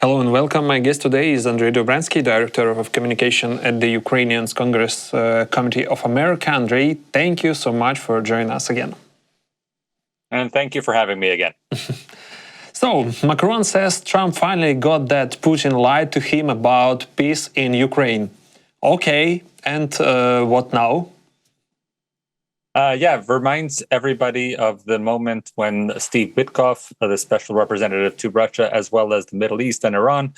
Hello and welcome. My guest today is Andrij Dobriansky, Director of Communication at the Ukrainian Congress Committee of America. Andrij, thank you so much for joining us again. And thank you for having me again. So, Macron says Trump finally got that Putin lied to him about peace in Ukraine. Okay, and what now? Reminds everybody of the moment when Steve Witkoff, the special representative to Russia, as well as the Middle East and Iran,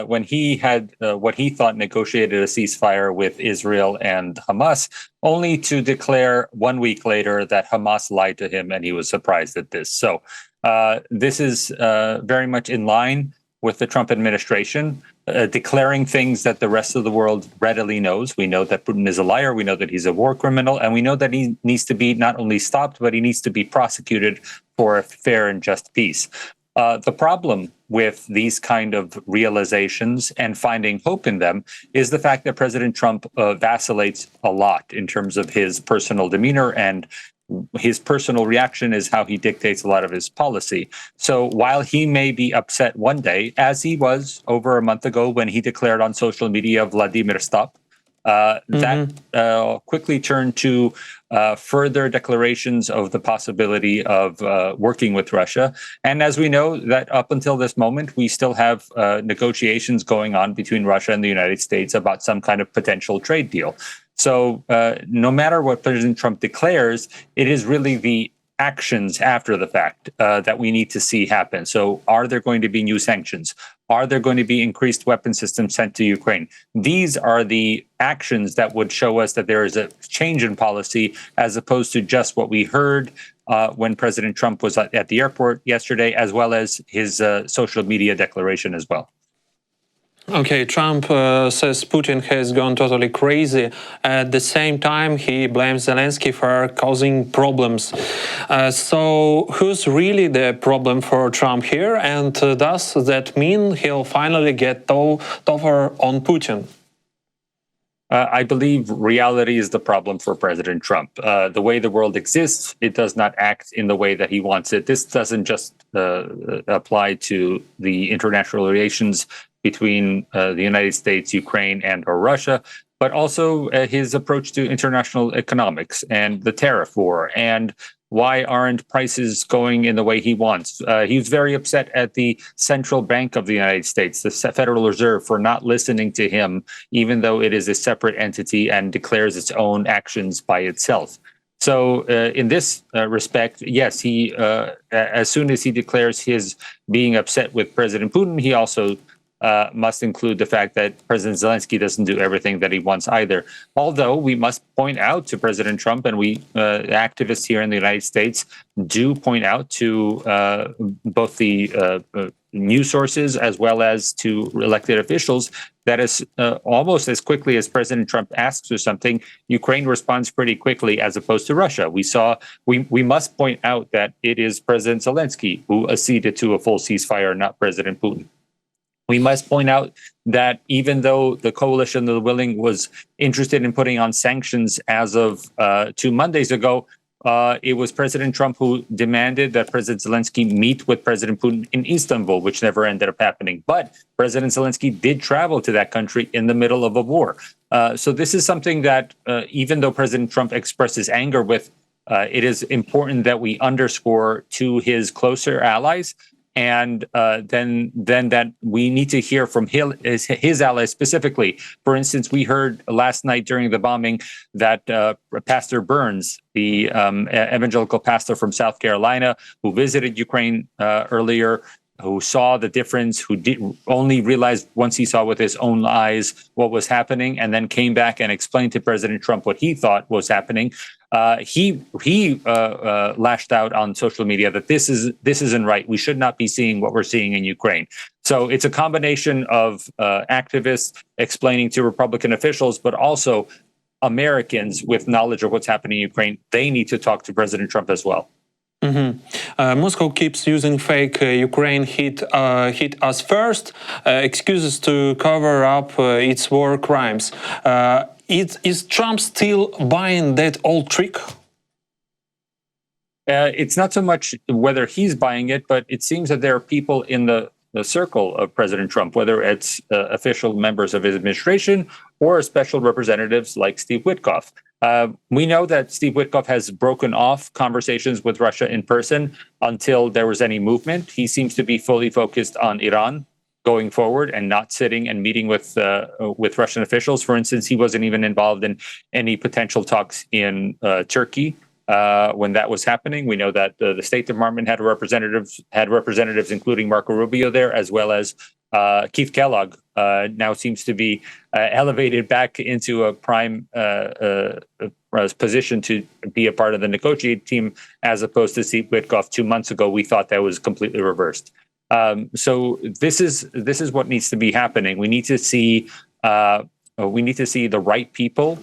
when he had what he thought negotiated a ceasefire with Israel and Hamas, only to declare 1 week later that Hamas lied to him and he was surprised at this. So this is very much in line with the Trump administration, declaring things that the rest of the world readily knows. We know that Putin is a liar, we know that he's a war criminal, and we know that he needs to be not only stopped, but he needs to be prosecuted for a fair and just peace. The problem with these kind of realizations and finding hope in them is the fact that President Trump vacillates a lot in terms of his personal demeanor, and his personal reaction is how he dictates a lot of his policy. So while he may be upset one day, as he was over a month ago when he declared on social media Vladimir stop, that quickly turned to further declarations of the possibility of working with Russia. And as we know, that up until this moment, we still have negotiations going on between Russia and the United States about some kind of potential trade deal. So no matter what President Trump declares, it is really the actions after the fact that we need to see happen. So are there going to be new sanctions? Are there going to be increased weapon systems sent to Ukraine? These are the actions that would show us that there is a change in policy, as opposed to just what we heard when President Trump was at the airport yesterday, as well as his social media declaration as well. Okay, Trump says Putin has gone totally crazy. At the same time, he blames Zelensky for causing problems. So who's really the problem for Trump here? And does that mean he'll finally get tougher on Putin? I believe reality is the problem for President Trump. The way the world exists, it does not act in the way that he wants it. This doesn't just apply to the international relations between the United States, Ukraine, and or Russia, but also his approach to international economics and the tariff war, and why aren't prices going in the way he wants. He's very upset at the Central Bank of the United States, the Federal Reserve, for not listening to him, even though it is a separate entity and declares its own actions by itself. So in this respect, yes, he as soon as he declares his being upset with President Putin, he also must include the fact that President Zelensky doesn't do everything that he wants either. Although we must point out to President Trump, and we activists here in the United States do point out to both the news sources as well as to elected officials that as almost as quickly as President Trump asks for something, Ukraine responds pretty quickly, as opposed to Russia. We must point out that it is President Zelensky who acceded to a full ceasefire, not President Putin. We must point out that even though the coalition of the willing was interested in putting on sanctions as of 2 Mondays ago, it was President Trump who demanded that President Zelensky meet with President Putin in Istanbul, which never ended up happening. But President Zelensky did travel to that country in the middle of a war. So this is something that even though President Trump expresses anger with, it is important that we underscore to his closer allies. And then that we need to hear from his allies specifically. For instance, we heard last night during the bombing that Pastor Burns, the evangelical pastor from South Carolina, who visited Ukraine earlier, who saw the difference, who only realized once he saw with his own eyes what was happening, and then came back and explained to President Trump what he thought was happening. He lashed out on social media that this isn't right. We should not be seeing what we're seeing in Ukraine. So it's a combination of activists explaining to Republican officials, but also Americans with knowledge of what's happening in Ukraine. They need to talk to President Trump as well. Moscow keeps using fake Ukraine hit us first excuses to cover up its war crimes. Is Trump still buying that old trick? It's not so much whether he's buying it, but it seems that there are people in the circle of President Trump, whether it's official members of his administration or special representatives like Steve Witkoff. We know that Steve Witkoff has broken off conversations with Russia in person until there was any movement. He seems to be fully focused on Iran going forward and not sitting and meeting with Russian officials. For instance, he wasn't even involved in any potential talks in Turkey when that was happening. We know that the State Department had representatives, including Marco Rubio there, as well as KeithKellogg now seems to be elevated back into a prime position to be a part of the negotiating team, as opposed to Steve Witkoff 2 months ago. We thought that was completely reversed. So this is what needs to be happening. We need to see the right people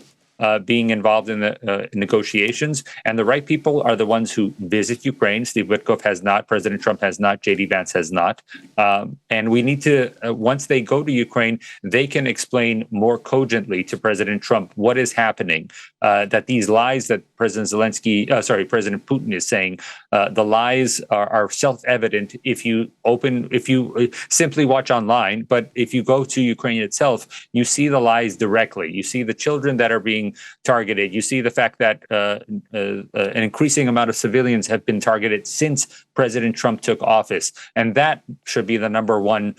being involved in the negotiations, and the right people are the ones who visit Ukraine. Steve Witkoff has not, President Trump has not, J.D. Vance has not, and we need to, once they go to Ukraine, they can explain more cogently to President Trump what is happening, that these lies that President Putin is saying, the lies are self-evident if you simply watch online, but if you go to Ukraine itself, you see the lies directly. You see the children that are being targeted. You see the fact that an increasing amount of civilians have been targeted since President Trump took office. And that should be the number one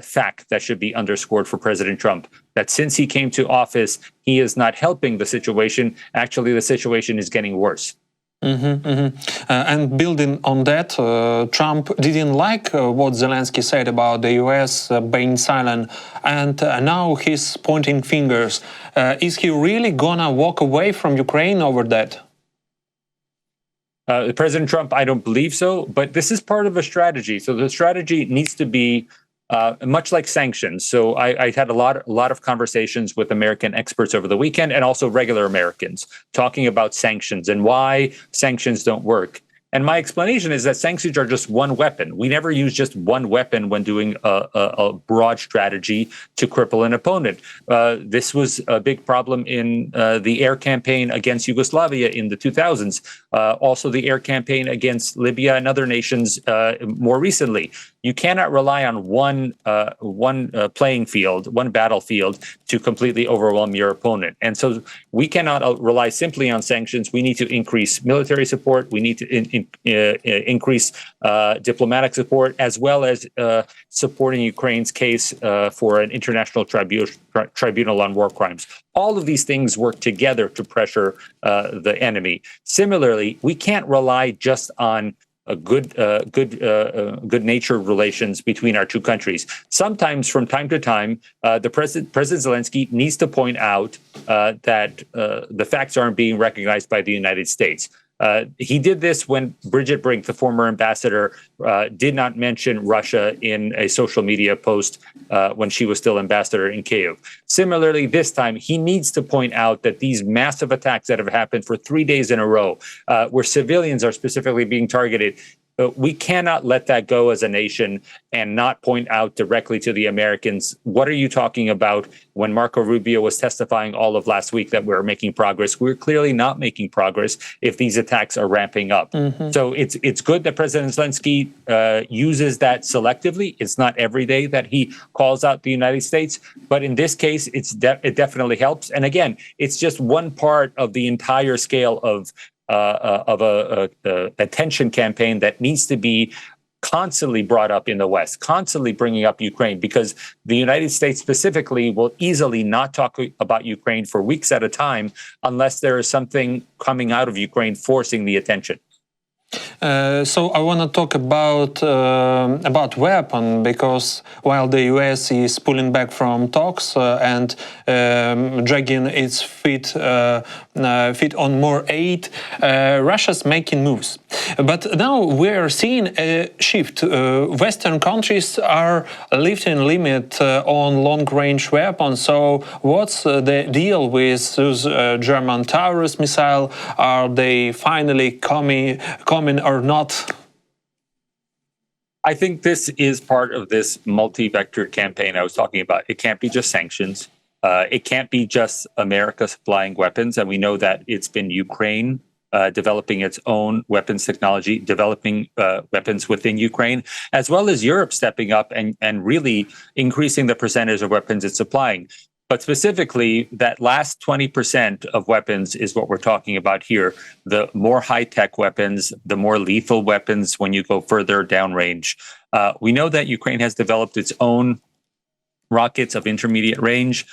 fact that should be underscored for President Trump, that since he came to office, he is not helping the situation. Actually, the situation is getting worse. And building on that, Trump didn't like what Zelensky said about the U.S. Being silent, and now he's pointing fingers. Is he really gonna walk away from Ukraine over that? President Trump, I don't believe so, but this is part of a strategy. So the strategy needs to be much like sanctions. So I had a lot of conversations with American experts over the weekend, and also regular Americans, talking about sanctions and why sanctions don't work. And my explanation is that sanctions are just one weapon. We never use just one weapon when doing a broad strategy to cripple an opponent. This was a big problem in the air campaign against Yugoslavia in the 2000s. Also the air campaign against Libya and other nations more recently. You cannot rely on one playing field, one battlefield, to completely overwhelm your opponent. And so we cannot rely simply on sanctions. We need to increase military support. We need to increase diplomatic support, as well as supporting Ukraine's case for an international tribunal on war crimes. All of these things work together to pressure the enemy. Similarly, we can't rely just on good-natured relations between our two countries. Sometimes, from time to time, President Zelensky needs to point out that the facts aren't being recognized by the United States. He did this when Bridget Brink, the former ambassador, did not mention Russia in a social media post when she was still ambassador in Kyiv. Similarly, this time, he needs to point out that these massive attacks that have happened for 3 days in a row, where civilians are specifically being targeted, we cannot let that go as a nation and not point out directly to the Americans, what are you talking about? When Marco Rubio was testifying all of last week that we're making progress, we're clearly not making progress if these attacks are ramping up. So it's good that President Zelensky uses that selectively. It's not every day that he calls out the United States, but in this case, it definitely helps. And again, it's just one part of the entire scale of a attention campaign that needs to be constantly brought up in the West, constantly bringing up Ukraine, because the United States specifically will easily not talk about Ukraine for weeks at a time unless there is something coming out of Ukraine forcing the attention. So I want to talk about weapon, because while the U.S. is pulling back from talks and dragging its feet on more aid, Russia's making moves. But now we're seeing a shift. Western countries are lifting limit on long-range weapons. So what's the deal with those German Taurus missile? Are they finally coming or not? I think this is part of this multi-vector campaign I was talking about. It can't be just sanctions. It can't be just America supplying weapons. And we know that it's been Ukraine developing its own weapons technology, developing weapons within Ukraine, as well as Europe stepping up and really increasing the percentage of weapons it's supplying. But specifically, that last 20% of weapons is what we're talking about here. The more high-tech weapons, the more lethal weapons when you go further downrange. We know that Ukraine has developed its own rockets of intermediate range.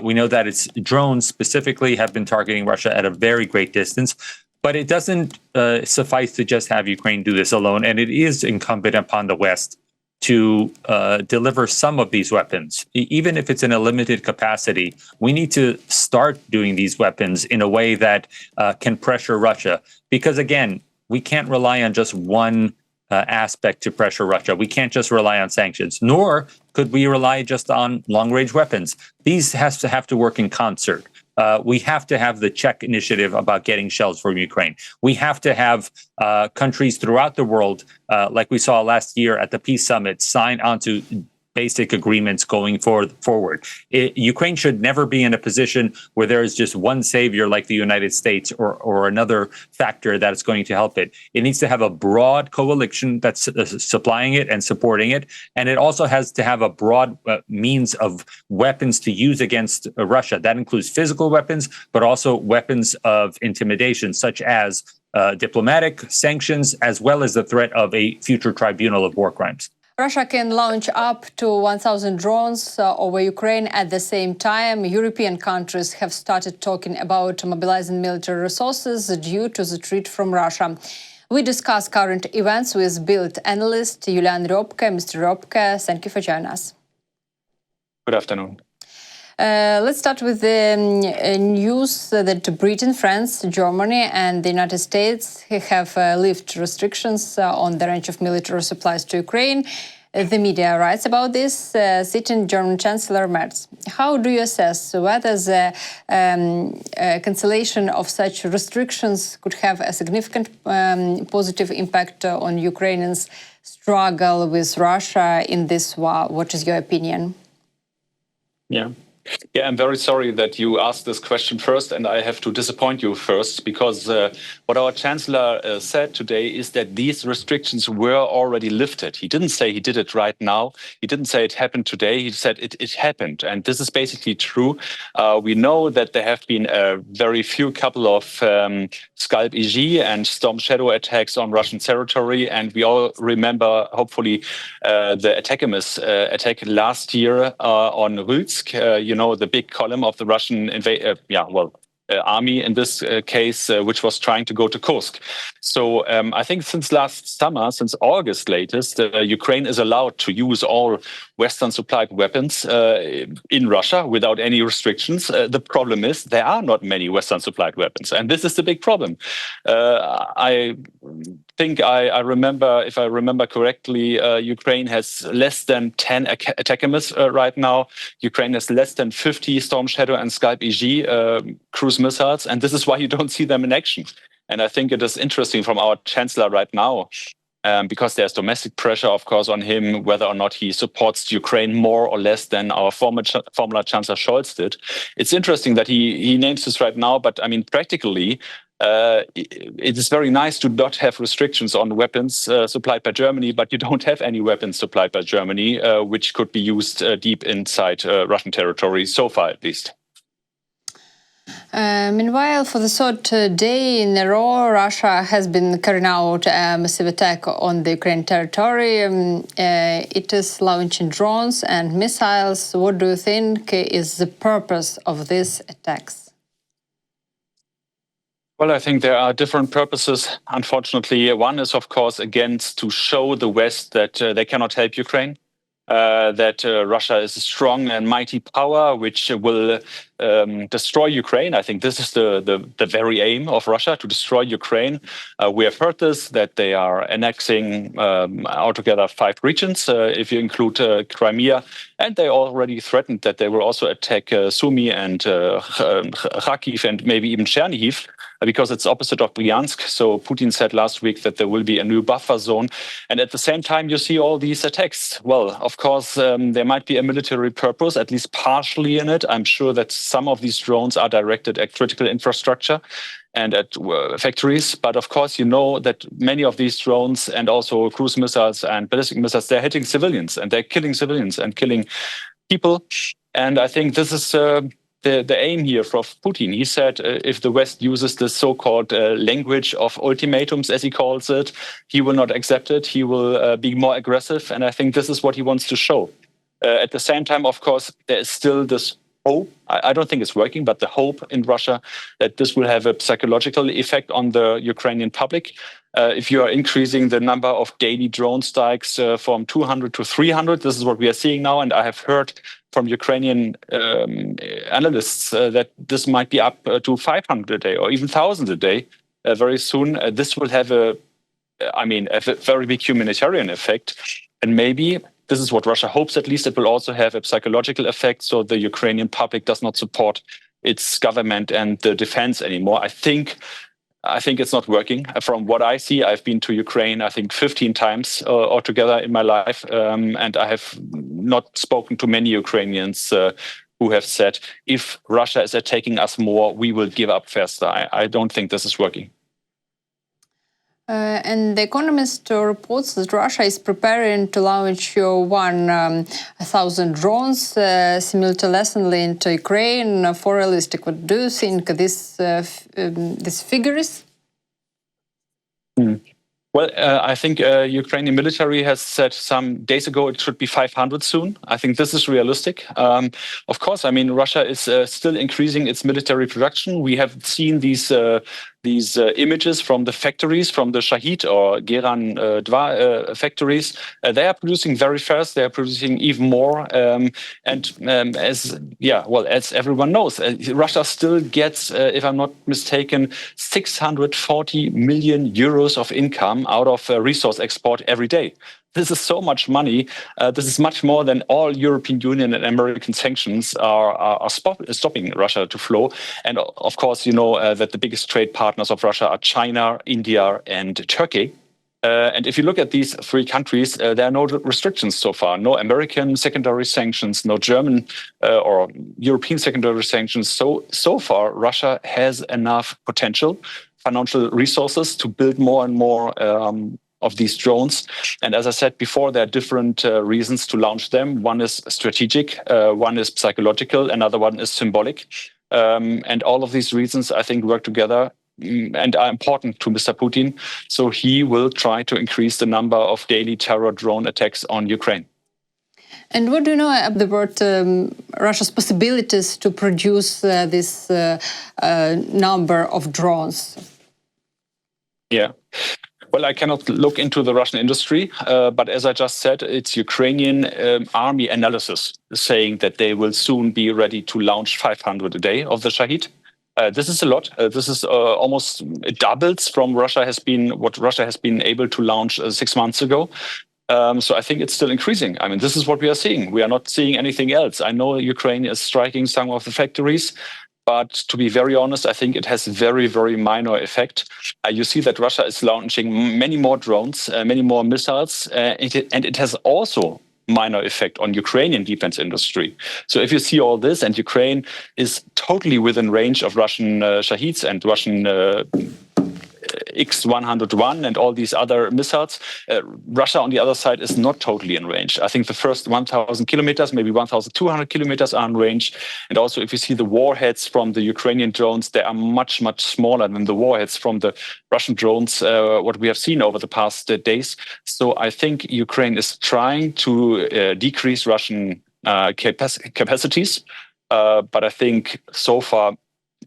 We know that its drones specifically have been targeting Russia at a very great distance. But it doesn't suffice to just have Ukraine do this alone. And it is incumbent upon the West to deliver some of these weapons. Even if it's in a limited capacity, we need to start doing these weapons in a way that can pressure Russia. Because again, we can't rely on just one aspect to pressure Russia. We can't just rely on sanctions, nor could we rely just on long-range weapons. These have to work in concert. We have to have the Czech initiative about getting shells from Ukraine. We have to have countries throughout the world, like we saw last year at the Peace Summit, sign onto basic agreements going forward. Ukraine should never be in a position where there is just one savior like the United States or another factor that is going to help it. It needs to have a broad coalition that's supplying it and supporting it. And it also has to have a broad means of weapons to use against Russia. That includes physical weapons, but also weapons of intimidation, such as diplomatic sanctions, as well as the threat of a future tribunal of war crimes. Russia can launch up to 1,000 drones over Ukraine at the same time. European countries have started talking about mobilizing military resources due to the threat from Russia. We discuss current events with Bild analyst Yulan Robka. Mr. Röpcke, thank you for joining us. Good afternoon. Let's start with the news that Britain, France, Germany and the United States have lifted restrictions on the range of military supplies to Ukraine. The media writes about this, citing German Chancellor Merz. How do you assess whether the cancellation of such restrictions could have a significant positive impact on Ukrainians' struggle with Russia in this war? What is your opinion? Yeah, I'm very sorry that you asked this question first, and I have to disappoint you first, because what our Chancellor said today is that these restrictions were already lifted. He didn't say he did it right now. He didn't say it happened today. He said it happened. And this is basically true. We know that there have been a very few couple of Scalp-EG and Storm Shadow attacks on Russian territory. And we all remember, hopefully, the attack last year on Röpcke, the big column of the Russian army in this case, which was trying to go to Kursk. So I think since last summer, since August latest, Ukraine is allowed to use all Western supplied weapons in Russia without any restrictions. The problem is there are not many Western supplied weapons. And this is the big problem. I think I remember, if I remember correctly, Ukraine has less than 10 ATACMS right now. Ukraine has less than 50 Storm Shadow and Scalp-EG cruise missiles. And this is why you don't see them in action. And I think it is interesting from our Chancellor right now, because there's domestic pressure, of course, on him, whether or not he supports Ukraine more or less than our former Chancellor Scholz did. It's interesting that he names this right now, but I mean, practically, it is very nice to not have restrictions on weapons supplied by Germany, but you don't have any weapons supplied by Germany, which could be used deep inside Russian territory, so far at least. Meanwhile, for the third day in a row, Russia has been carrying out a massive attack on the Ukrainian territory. It is launching drones and missiles. What do you think is the purpose of these attacks? Well, I think there are different purposes, unfortunately. One is, of course, again, to show the West that they cannot help Ukraine. That Russia is a strong and mighty power which will destroy Ukraine. I think this is the very aim of Russia, to destroy Ukraine. We have heard this, that they are annexing altogether 5 regions, if you include Crimea. And they already threatened that they will also attack Sumy and Kharkiv and maybe even Chernihiv. because it's opposite of Bryansk. So Putin said last week that there will be a new buffer zone. And at the same time, you see all these attacks. Well, of course, there might be a military purpose, at least partially in it. I'm sure that some of these drones are directed at critical infrastructure and at factories. But of course, you know that many of these drones and also cruise missiles and ballistic missiles, they're hitting civilians and they're killing civilians and killing people. And I think this is the aim here for Putin. He said if the West uses this so-called language of ultimatums, as he calls it, he will not accept it. He will be more aggressive. And I think this is what he wants to show. At the same time, of course, there is still this hope. I don't think it's working, but the hope in Russia that this will have a psychological effect on the Ukrainian public. If you are increasing the number of daily drone strikes from 200 to 300, this is what we are seeing now. And I have heard from Ukrainian analysts that this might be up to 500 a day or even 1,000 a day very soon. This will have a very big humanitarian effect. And maybe this is what Russia hopes, at least. It will also have a psychological effect, so the Ukrainian public does not support its government and the defense anymore. I think it's not working. From what I see, I've been to Ukraine, I think 15 times altogether in my life, and I have not spoken to many Ukrainians who have said, if Russia is attacking us more, we will give up faster. I don't think this is working. And The Economist reports that Russia is preparing to launch 1,000 drones simultaneously into Ukraine. For realistic, what do you think this figure is? Well, I think Ukrainian military has said some days ago it should be 500 soon. I think this is realistic. Of course, I mean, Russia is still increasing its military production. We have seen these images from the factories, from the Shahid or Geran-2 factories. They are producing very fast. They are producing even more. As everyone knows, Russia still gets, if I'm not mistaken, 640 million euros of income out of resource export every day. This is so much money. This is much more than all European Union and American sanctions are stopping Russia to flow. And of course, you know that the biggest trade partners of Russia are China, India, and Turkey. And if you look at these three countries, there are no restrictions so far. No American secondary sanctions, no German or European secondary sanctions. So far, Russia has enough potential, financial resources to build more and more of these drones. And as I said before, there are different reasons to launch them. One is strategic, one is psychological, another one is symbolic. And all of these reasons, I think, work together and are important to Mr. Putin. So he will try to increase the number of daily terror drone attacks on Ukraine. And what do you know about Russia's possibilities to produce this number of drones? Yeah. Well, I cannot look into the Russian industry, but as I just said, it's Ukrainian army analysis saying that they will soon be ready to launch 500 a day of the Shahid. This is a lot. This is almost it doubles from what Russia has been able to launch 6 months ago. So I think it's still increasing. I mean, this is what we are seeing. We are not seeing anything else. I know Ukraine is striking some of the factories, but to be very honest, I think it has very, very minor effect. You see that Russia is launching many more drones, many more missiles, and it has also minor effect on Ukrainian defense industry. So if you see all this, and Ukraine is totally within range of Russian Shahids and Russian X-101 and all these other missiles, Russia on the other side is not totally in range. I think the first 1,000 kilometers, maybe 1,200 kilometers are in range. And also if you see the warheads from the Ukrainian drones, they are much, much smaller than the warheads from the Russian drones, what we have seen over the past days. So I think Ukraine is trying to decrease Russian capacities. But I think so far,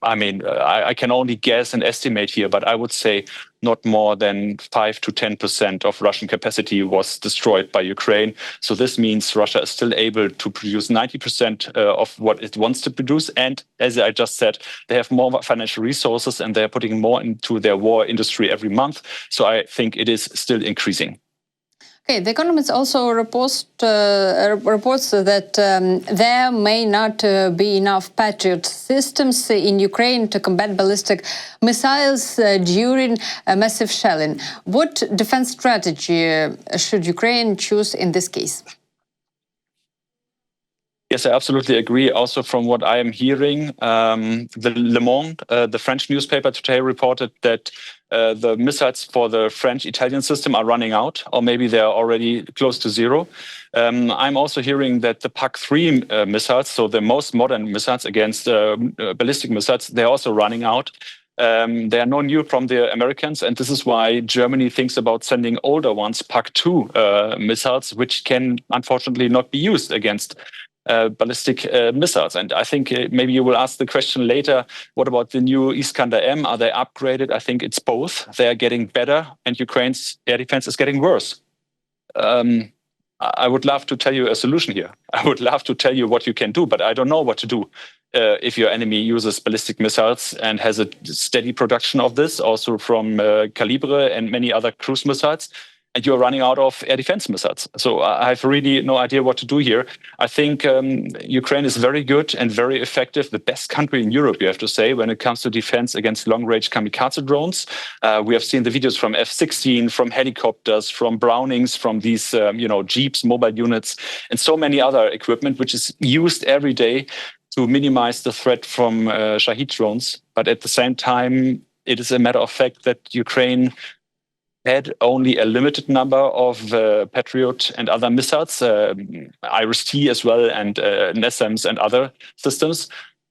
I mean, I can only guess and estimate here, but I would say not more than 5 to 10% of Russian capacity was destroyed by Ukraine. So this means Russia is still able to produce 90% of what it wants to produce. And as I just said, they have more financial resources and they're putting more into their war industry every month. So I think it is still increasing. Okay, The Economist also reports that there may not be enough Patriot systems in Ukraine to combat ballistic missiles during massive shelling. What defense strategy should Ukraine choose in this case? Yes, I absolutely agree. Also, from what I am hearing, the Le Monde, the French newspaper today, reported that the missiles for the French-Italian system are running out, or maybe they are already close to zero. I'm also hearing that the PAC-3 missiles, so the most modern missiles against ballistic missiles, they're also running out. They are no new from the Americans, and this is why Germany thinks about sending older ones, PAC-2 missiles, which can unfortunately not be used against ballistic missiles. And I think maybe you will ask the question later, what about the new Iskander-M? Are they upgraded? I think it's both. They are getting better, and Ukraine's air defense is getting worse. I would love to tell you a solution here. I would love to tell you what you can do, but I don't know what to do if your enemy uses ballistic missiles and has a steady production of this, also from Calibre and many other cruise missiles, and you're running out of air defense missiles. So I have really no idea what to do here. I think Ukraine is very good and very effective, the best country in Europe, you have to say, when it comes to defense against long-range kamikaze drones. We have seen the videos from F-16, from helicopters, from Brownings, from these Jeeps, mobile units, and so many other equipment, which is used every day to minimize the threat from Shahid drones. But at the same time, it is a matter of fact that Ukraine had only a limited number of Patriot and other missiles, Iris-T as well, and NASAMS and other systems.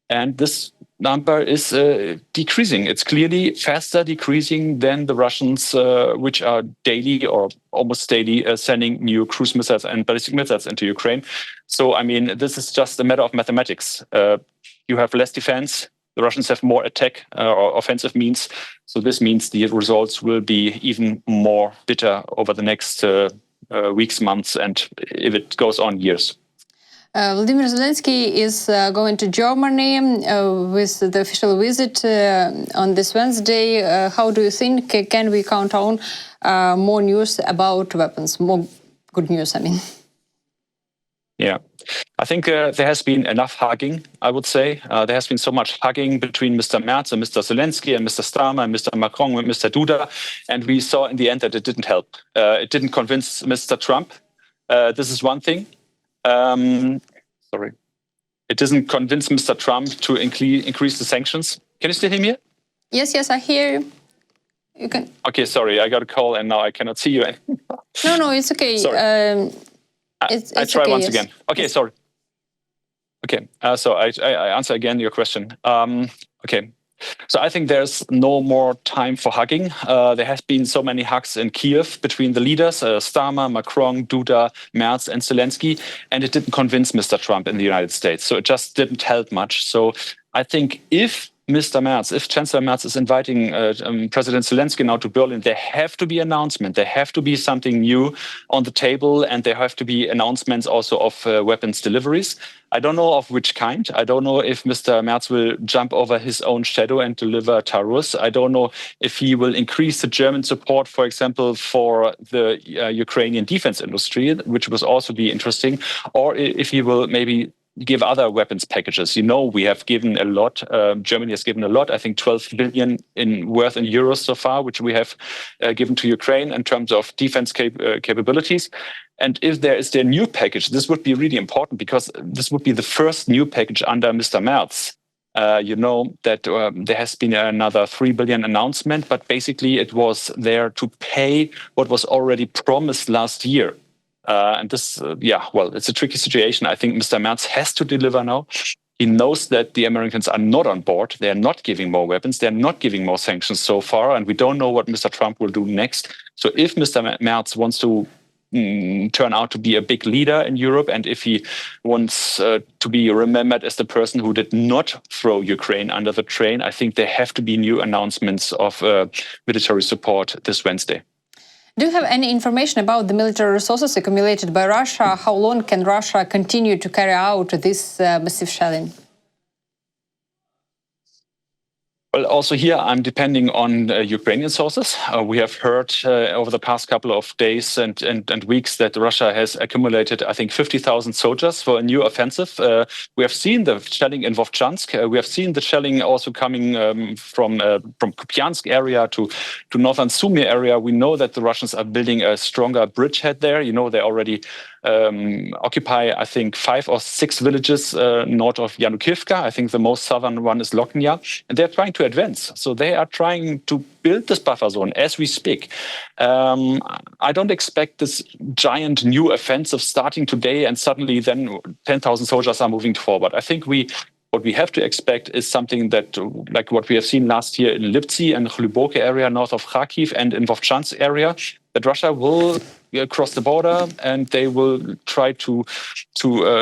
And this number is decreasing. It's clearly faster decreasing than the Russians, which are daily or almost daily sending new cruise missiles and ballistic missiles into Ukraine. So, I mean, this is just a matter of mathematics. You have less defense. The Russians have more attack or offensive means. So this means the results will be even more bitter over the next weeks, months, and if it goes on, years. Vladimir Zelensky is going to Germany with the official visit on this Wednesday. How do you think can we count on more news about weapons? More good news, I mean. Yeah, I think there has been enough hugging, I would say. There has been so much hugging between Mr. Merz and Mr. Zelensky and Mr. Starmer and Mr. Macron and Mr. Duda. And we saw in the end that it didn't help. It didn't convince Mr. Trump. This is one thing. Sorry. It doesn't convince Mr. Trump to increase the sanctions. Can you still hear me? Yes, I hear you. You can. Okay, sorry. I got a call and now I cannot see you anymore. No, it's okay. Sorry. I try okay, once again. Okay, yes. Sorry. Okay, so I answer again your question. Okay, so I think there's no more time for hugging. There has been so many hugs in Kyiv between the leaders, Starmer, Macron, Duda, Merz, and Zelensky, and it didn't convince Mr. Trump in the United States. So it just didn't help much. So I think if Chancellor Merz is inviting President Zelensky now to Berlin, there have to be announcements. There have to be something new on the table, and there have to be announcements also of weapons deliveries. I don't know of which kind. I don't know if Mr. Merz will jump over his own shadow and deliver Taurus. I don't know if he will increase the German support, for example, for the Ukrainian defense industry, which would also be interesting, or if he will maybe give other weapons packages. You know, we have given a lot. Germany has given a lot. I think 12 billion worth in euros so far, which we have given to Ukraine in terms of defense capabilities. And if there is their new package, this would be really important because this would be the first new package under Mr. Merz. You know that there has been another 3 billion announcement, but basically it was there to pay what was already promised last year. And this, it's a tricky situation. I think Mr. Merz has to deliver now. He knows that the Americans are not on board. They're not giving more weapons. They're not giving more sanctions so far. And we don't know what Mr. Trump will do next. So if Mr. Merz wants to turn out to be a big leader in Europe, and if he wants to be remembered as the person who did not throw Ukraine under the train, I think there have to be new announcements of military support this Wednesday. Do you have any information about the military resources accumulated by Russia? How long can Russia continue to carry out this massive shelling? Well, also here I'm depending on Ukrainian sources. We have heard over the past couple of days and weeks that Russia has accumulated, I think, 50,000 soldiers for a new offensive. We have seen the shelling in Vovchansk. We have seen the shelling also coming from Kupiansk area to northern Sumy area. We know that the Russians are building a stronger bridgehead there. You know, they already occupy, I think, 5 or 6 villages north of Yanukivka. I think the most southern one is Loknya. And they're trying to advance. So they are trying to build this buffer zone as we speak. I don't expect this giant new offensive starting today and suddenly then 10,000 soldiers are moving forward. I think what we have to expect is something that, like what we have seen last year in Lipsy and Röpcke area north of Kharkiv and in Vovchansk area, that Russia will cross the border and they will try to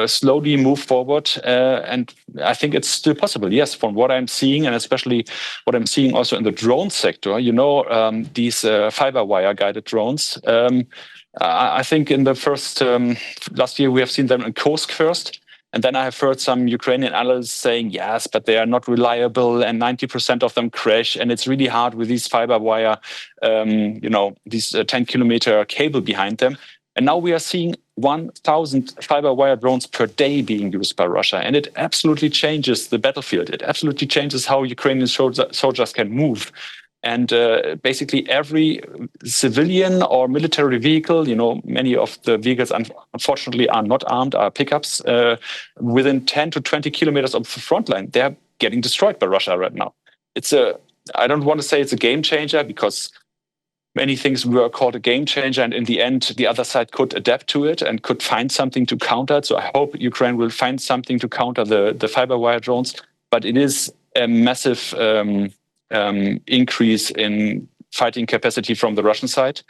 slowly move forward. And I think it's still possible, yes, from what I'm seeing, and especially what I'm seeing also in the drone sector. You know, these fiber wire guided drones. I think in the first last year we have seen them in Kursk first. And then I have heard some Ukrainian analysts saying, yes, but they are not reliable and 90% of them crash. And it's really hard with these fiber wire, these 10-kilometer cable behind them. And now we are seeing 1,000 fiber wire drones per day being used by Russia. And it absolutely changes the battlefield. It absolutely changes how Ukrainian soldiers can move. And basically every civilian or military vehicle, you know, many of the vehicles unfortunately are not armed, are pickups, within 10 to 20 kilometers of the front line, they're getting destroyed by Russia right now. I don't want to say it's a game changer because many things were called a game changer, and in the end, the other side could adapt to it and could find something to counter it. So I hope Ukraine will find something to counter the fiber wire drones, but it is a massive increase in fighting capacity from the Russian side.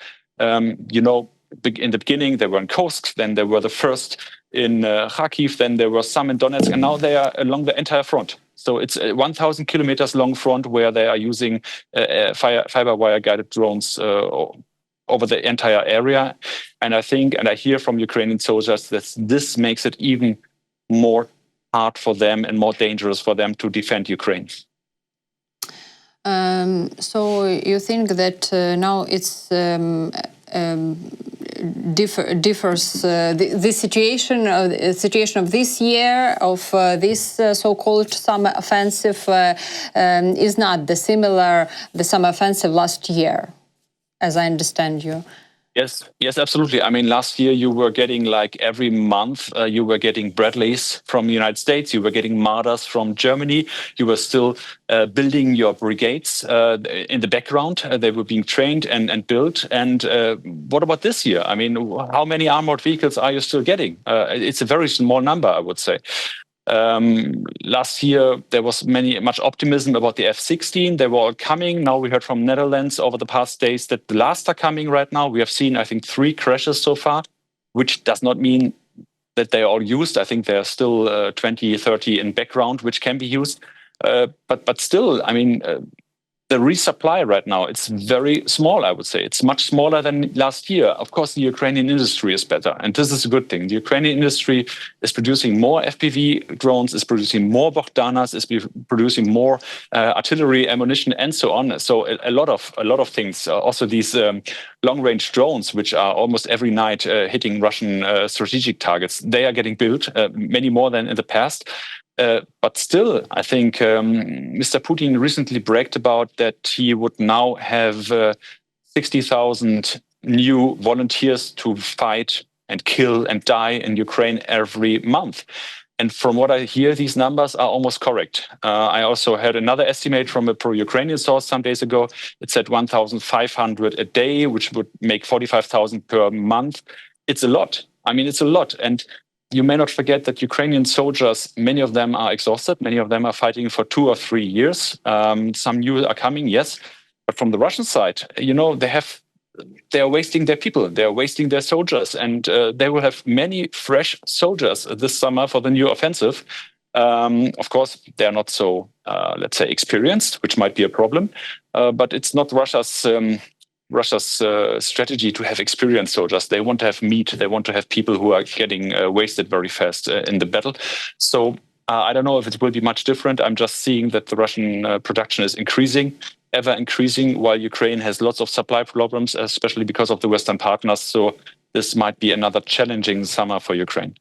You know, in the beginning, they were in Kursk, then they were the first in Kharkiv, then there were some in Donetsk, and now they are along the entire front. So it's a 1,000 kilometers long front where they are using fiber wire guided drones over the entire area. And I think, and I hear from Ukrainian soldiers that this makes it even more hard for them and more dangerous for them to defend Ukraine. So you think that now it's differs the situation of this year of this so-called summer offensive is not the summer offensive last year, as I understand you. Yes, absolutely. I mean, last year you were getting like every month, you were getting Bradleys from the United States, you were getting Marders from Germany, you were still building your brigades in the background. They were being trained and built. And what about this year? I mean, how many armored vehicles are you still getting? It's a very small number, I would say. Last year there was much optimism about the F-16. They were all coming. Now we heard from Netherlands over the past days that the last are coming right now. We have seen, I think, 3 crashes so far, which does not mean that they are all used. I think there are still 20, 30 in background, which can be used. But still, I mean, the resupply right now, it's very small, I would say. It's much smaller than last year. Of course, the Ukrainian industry is better, and this is a good thing. The Ukrainian industry is producing more FPV drones, is producing more Bogdanas, is producing more artillery, ammunition, and so on. So a lot of things. Also these long-range drones, which are almost every night hitting Russian strategic targets, they are getting built, many more than in the past. But still, I think Mr. Putin recently bragged about that he would now have 60,000 new volunteers to fight and kill and die in Ukraine every month. And from what I hear, these numbers are almost correct. I also had another estimate from a pro-Ukrainian source some days ago. It said 1,500 a day, which would make 45,000 per month. It's a lot. I mean, it's a lot. And you may not forget that Ukrainian soldiers, many of them are exhausted. Many of them are fighting for 2 or 3 years. Some new are coming, yes. But from the Russian side, you know, they are wasting their people. They are wasting their soldiers. And they will have many fresh soldiers this summer for the new offensive. Of course, they are not so, let's say, experienced, which might be a problem. But it's not Russia's strategy to have experienced soldiers. They want to have meat. They want to have people who are getting wasted very fast in the battle. So I don't know if it will be much different. I'm just seeing that the Russian production is increasing, ever increasing, while Ukraine has lots of supply problems, especially because of the Western partners. So this might be another challenging summer for Ukraine.